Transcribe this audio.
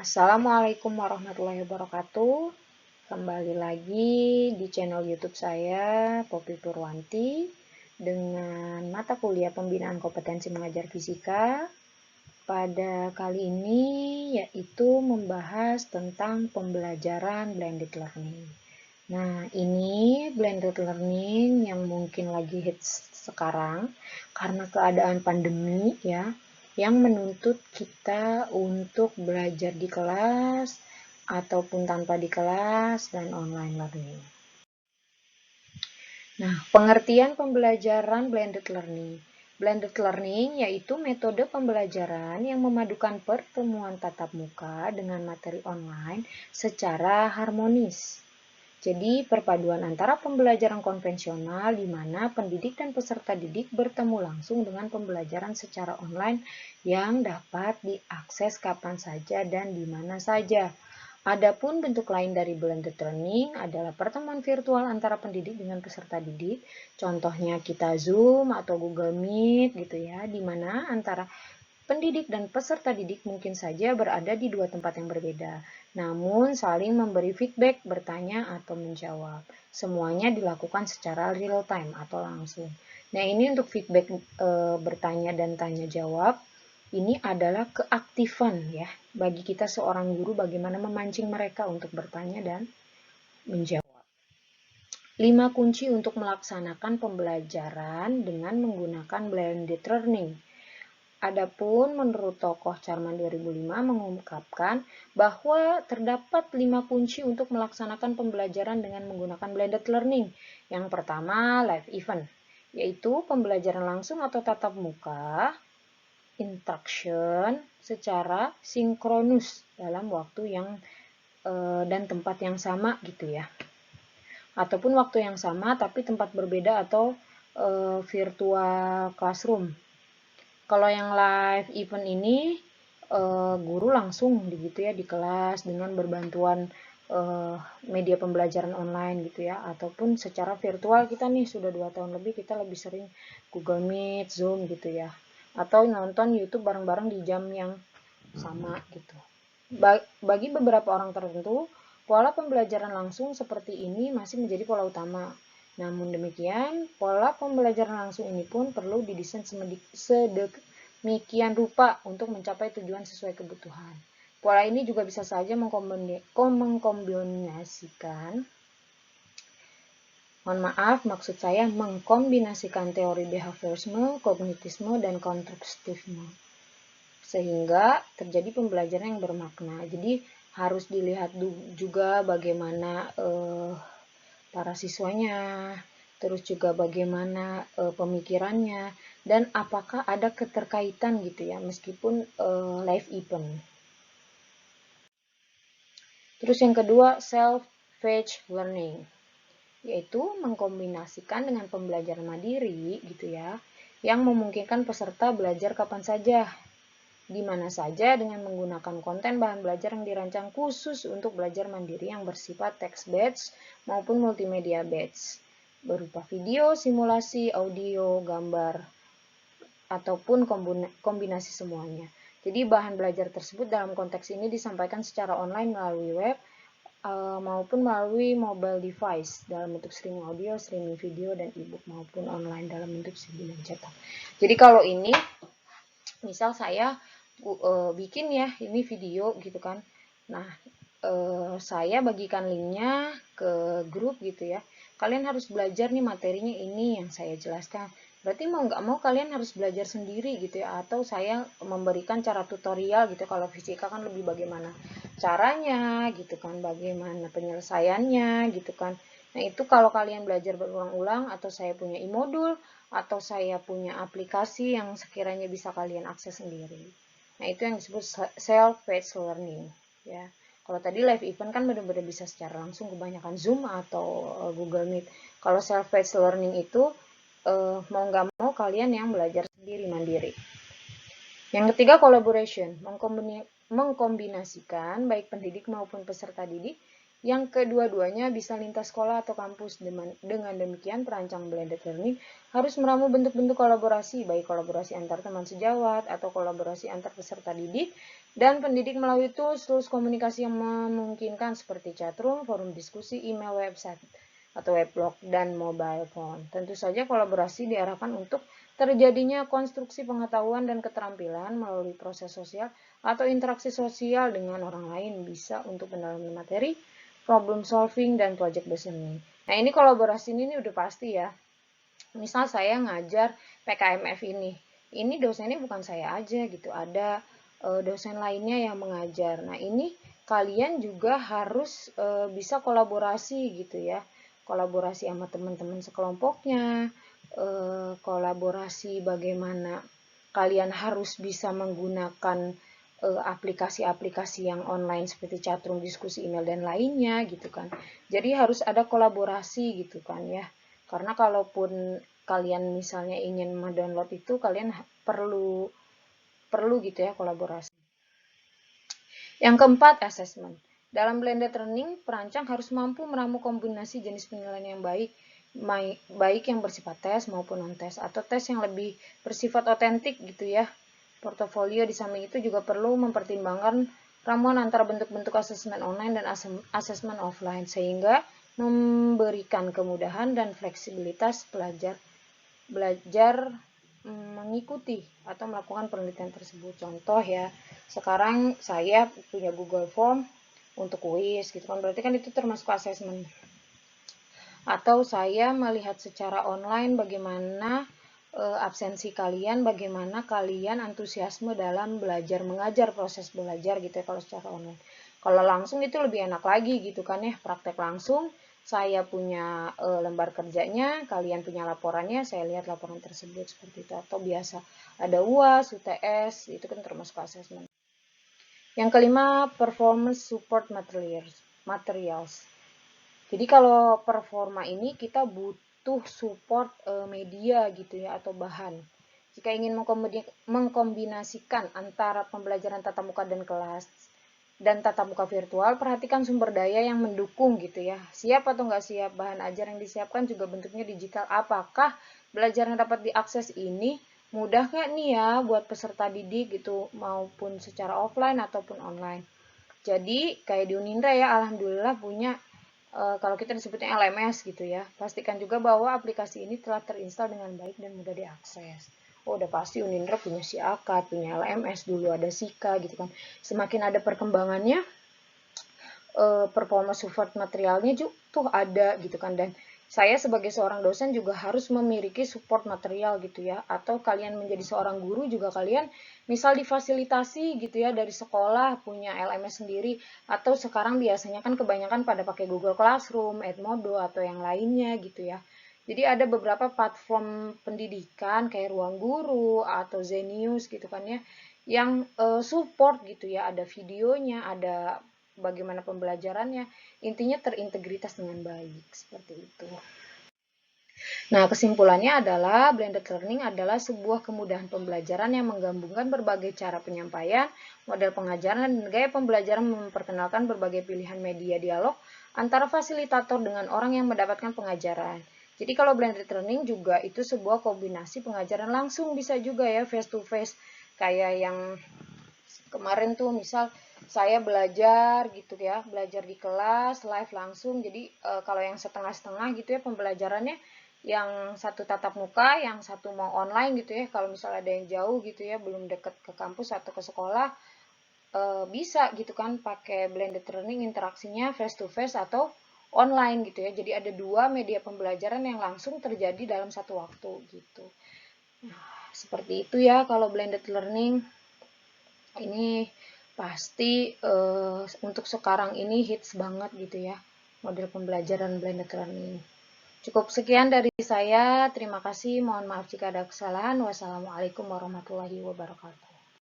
Assalamualaikum warahmatullahi wabarakatuh. Kembali lagi di channel YouTube saya, Poppy Purwanti, dengan mata kuliah pembinaan kompetensi mengajar fisika. Pada kali ini yaitu membahas tentang pembelajaran blended learning. Nah, ini blended learning yang mungkin lagi hits sekarang karena keadaan pandemi ya, yang menuntut kita untuk belajar di kelas ataupun tanpa di kelas dan online learning. Nah, pengertian pembelajaran blended learning. Blended learning yaitu metode pembelajaran yang memadukan pertemuan tatap muka dengan materi online secara harmonis. Jadi, perpaduan antara pembelajaran konvensional di mana pendidik dan peserta didik bertemu langsung dengan pembelajaran secara online yang dapat diakses kapan saja dan di mana saja. Adapun bentuk lain dari blended learning adalah pertemuan virtual antara pendidik dengan peserta didik. Contohnya kita Zoom atau Google Meet gitu ya, di mana antara pendidik dan peserta didik mungkin saja berada di dua tempat yang berbeda, namun saling memberi feedback, bertanya, atau menjawab. Semuanya dilakukan secara real time atau langsung. Nah, ini untuk feedback bertanya dan tanya jawab. Ini adalah keaktifan ya bagi kita seorang guru bagaimana memancing mereka untuk bertanya dan menjawab. 5 kunci untuk melaksanakan pembelajaran dengan menggunakan blended learning. Adapun menurut tokoh Charman 2005 mengungkapkan bahwa terdapat 5 kunci untuk melaksanakan pembelajaran dengan menggunakan blended learning. Yang pertama, live event, yaitu pembelajaran langsung atau tatap muka, interaction secara sinkronus dalam waktu yang dan tempat yang sama gitu ya. Ataupun waktu yang sama tapi tempat berbeda atau virtual classroom. Kalau yang live event ini guru langsung gitu ya di kelas dengan berbantuan media pembelajaran online gitu ya, ataupun secara virtual kita nih sudah 2 tahun lebih kita lebih sering Google Meet, Zoom gitu ya, atau nonton YouTube bareng-bareng di jam yang sama gitu. Bagi beberapa orang tertentu, pola pembelajaran langsung seperti ini masih menjadi pola utama. Namun demikian, pola pembelajaran langsung ini pun perlu didesain sedemikian rupa untuk mencapai tujuan sesuai kebutuhan. Pola ini juga bisa saja mengkombinasikan maksud saya mengkombinasikan teori behaviorisme, kognitisme, dan konstruktivisme. Sehingga terjadi pembelajaran yang bermakna. Jadi harus dilihat juga bagaimana para siswanya, terus juga bagaimana pemikirannya, dan apakah ada keterkaitan gitu ya, meskipun live event. Terus yang kedua, self-paced learning, yaitu mengkombinasikan dengan pembelajaran mandiri gitu ya, yang memungkinkan peserta belajar kapan saja, di mana saja dengan menggunakan konten bahan belajar yang dirancang khusus untuk belajar mandiri yang bersifat text-based maupun multimedia based, berupa video, simulasi, audio, gambar, ataupun kombinasi semuanya. Jadi bahan belajar tersebut dalam konteks ini disampaikan secara online melalui web maupun melalui mobile device dalam bentuk streaming audio, streaming video, dan e-book maupun online dalam bentuk CD dan cetak. Jadi kalau ini misal saya bikin ya ini video gitu kan. Nah, saya bagikan linknya ke grup gitu ya. Kalian harus belajar nih materinya ini yang saya jelaskan. Berarti mau nggak mau kalian harus belajar sendiri gitu ya. Atau saya memberikan cara tutorial gitu. Kalau fisika kan lebih bagaimana caranya gitu kan. Bagaimana penyelesaiannya gitu kan. Nah itu kalau kalian belajar berulang-ulang atau saya punya e-modul atau saya punya aplikasi yang sekiranya bisa kalian akses sendiri. Nah itu yang disebut self-paced learning ya. Kalau tadi live event kan benar-benar bisa secara langsung, kebanyakan Zoom atau Google Meet. Kalau self-paced learning itu mau nggak mau kalian yang belajar sendiri mandiri. Yang ketiga, collaboration, mengkombinasikan baik pendidik maupun peserta didik yang kedua-duanya bisa lintas sekolah atau kampus. Dengan demikian, perancang blended learning harus meramu bentuk-bentuk kolaborasi, baik kolaborasi antar teman sejawat atau kolaborasi antar peserta didik Dan pendidik melalui tools komunikasi yang memungkinkan seperti chatroom, forum diskusi, email, website, atau weblog, dan mobile phone. Tentu saja kolaborasi diarahkan untuk terjadinya konstruksi pengetahuan dan keterampilan melalui proses sosial atau interaksi sosial dengan orang lain, bisa untuk pendalaman materi, problem solving, dan project based learning. Nah, ini kolaborasi ini udah pasti ya. Misal saya ngajar PKMF ini dosennya bukan saya aja gitu, ada dosen lainnya yang mengajar. Nah, ini kalian juga harus bisa kolaborasi gitu ya, kolaborasi sama teman-teman sekelompoknya, kolaborasi bagaimana kalian harus bisa menggunakan aplikasi-aplikasi yang online seperti chatroom, diskusi, email, dan lainnya gitu kan. Jadi harus ada kolaborasi gitu kan ya. Karena kalaupun kalian misalnya ingin mendownload itu, kalian perlu gitu ya kolaborasi. Yang keempat, assessment. Dalam blended learning, perancang harus mampu meramu kombinasi jenis penilaian yang baik yang bersifat tes maupun non-tes, atau tes yang lebih bersifat otentik gitu ya. Portofolio di samping itu juga perlu mempertimbangkan ramuan antara bentuk-bentuk asesmen online dan asesmen offline, sehingga memberikan kemudahan dan fleksibilitas belajar mengikuti atau melakukan penelitian tersebut. Contoh ya, sekarang saya punya Google Form untuk kuis gitu kan, berarti kan itu termasuk asesmen. Atau saya melihat secara online bagaimana absensi kalian, bagaimana kalian antusiasme dalam belajar mengajar, proses belajar gitu ya kalau secara online. Kalau langsung itu lebih enak lagi gitu kan ya, praktek langsung. Saya punya lembar kerjanya, kalian punya laporannya, saya lihat laporan tersebut seperti itu. Atau biasa ada UAS, UTS, itu kan termasuk asesmen. Yang kelima, performance support materials. Jadi kalau performa ini kita butuh support media gitu ya atau bahan. Jika ingin mengkombinasikan antara pembelajaran tatap muka dan kelas dan tatap muka virtual, perhatikan sumber daya yang mendukung gitu ya. Siap atau nggak siap, bahan ajar yang disiapkan juga bentuknya digital. Apakah belajar yang dapat diakses ini mudah nggak nih ya buat peserta didik gitu, maupun secara offline ataupun online. Jadi kayak di Unindra ya, alhamdulillah punya kalau kita disebutnya LMS gitu ya, pastikan juga bahwa aplikasi ini telah terinstal dengan baik dan mudah diakses. Oh, udah pasti Unindra punya SIAKAD, punya LMS, dulu ada SIKA gitu kan. Semakin ada perkembangannya, performa support materialnya juga tuh ada gitu kan. Dan saya sebagai seorang dosen juga harus memiliki support material gitu ya. Atau kalian menjadi seorang guru juga kalian misal difasilitasi gitu ya dari sekolah punya LMS sendiri. Atau sekarang biasanya kan kebanyakan pada pakai Google Classroom, Edmodo atau yang lainnya gitu ya. Jadi ada beberapa platform pendidikan kayak Ruang Guru atau Zenius gitu kan ya, yang support gitu ya, ada videonya, ada bagaimana pembelajarannya, intinya terintegritas dengan baik, seperti itu. Nah, kesimpulannya adalah blended learning adalah sebuah kemudahan pembelajaran yang menggabungkan berbagai cara penyampaian, model pengajaran, dan gaya pembelajaran memperkenalkan berbagai pilihan media dialog antara fasilitator dengan orang yang mendapatkan pengajaran. Jadi kalau blended learning juga itu sebuah kombinasi pengajaran langsung, bisa juga ya face to face, kayak yang kemarin tuh misal saya belajar gitu ya, belajar di kelas live langsung. Jadi kalau yang setengah-setengah gitu ya pembelajarannya, yang satu tatap muka, yang satu mau online gitu ya. Kalau misalnya ada yang jauh gitu ya, belum deket ke kampus atau ke sekolah, bisa gitu kan pakai blended learning, interaksinya face to face atau online gitu ya. Jadi ada dua media pembelajaran yang langsung terjadi dalam satu waktu gitu. Nah, seperti itu ya kalau blended learning. Ini pasti untuk sekarang ini hits banget gitu ya, model pembelajaran blended learning. Cukup sekian dari saya, terima kasih, mohon maaf jika ada kesalahan. Wassalamualaikum warahmatullahi wabarakatuh.